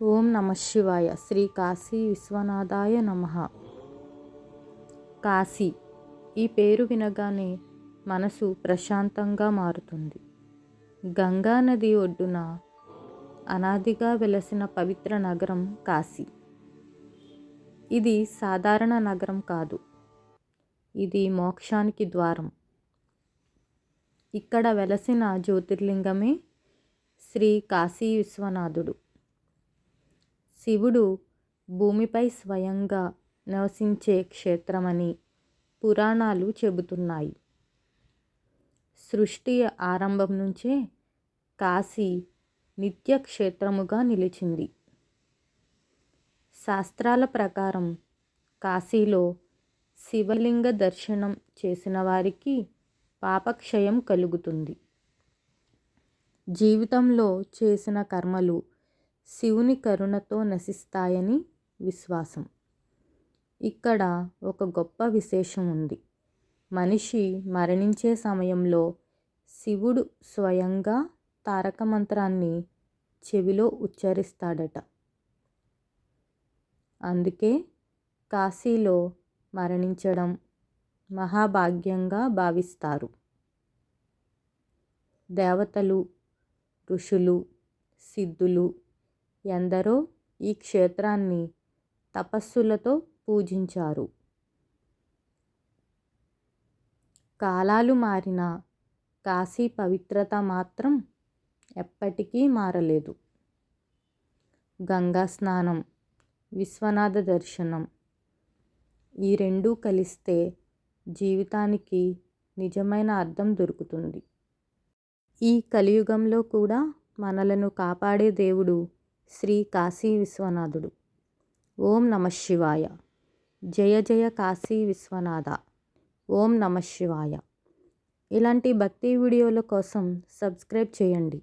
ఓం నమ శివాయ. శ్రీ కాశీ విశ్వనాథాయ నమః. కాశీ ఈ పేరు వినగానే మనసు ప్రశాంతంగా మారుతుంది. గంగా నది ఒడ్డున అనాదిగా వెలసిన పవిత్ర నగరం కాశీ. ఇది సాధారణ నగరం కాదు, ఇది మోక్షానికి ద్వారం. ఇక్కడ వెలసిన జ్యోతిర్లింగమే శ్రీ కాశీ విశ్వనాథుడు. శివుడు భూమిపై స్వయంగా నివసించే క్షేత్రమని పురాణాలు చెబుతున్నాయి. సృష్టి ఆరంభం నుంచే కాశీ నిత్య క్షేత్రముగా నిలిచింది. శాస్త్రాల ప్రకారం కాశీలో శివలింగ దర్శనం చేసిన వారికి పాపక్షయం కలుగుతుంది. జీవితంలో చేసిన కర్మలు శివుని కరుణతో నశిస్తాయని విశ్వాసం. ఇక్కడ ఒక గొప్ప విశేషం ఉంది. మనిషి మరణించే సమయంలో శివుడు స్వయంగా తారక మంత్రాన్ని చెవిలో ఉచ్చరిస్తాడట. అందుకే కాశీలో మరణించడం మహాభాగ్యంగా భావిస్తారు. దేవతలు, ఋషులు, సిద్ధులు ఎందరో ఈ క్షేత్రాన్ని తపస్సులతో పూజించారు. కాలాలు మారినా కాశీ పవిత్రత మాత్రం ఎప్పటికీ మారలేదు. గంగా స్నానం, విశ్వనాథ దర్శనం ఈ రెండూ కలిస్తే జీవితానికి నిజమైన అర్థం దొరుకుతుంది. ఈ కలియుగంలో కూడా మనలను కాపాడే దేవుడు శ్రీ కాశీ విశ్వనాథుడు. ఓం నమ శివాయ. జయ జయ కాశీ విశ్వనాథ. ఓం నమ శివాయ. ఇలాంటి భక్తి వీడియోల కోసం సబ్స్క్రైబ్ చేయండి.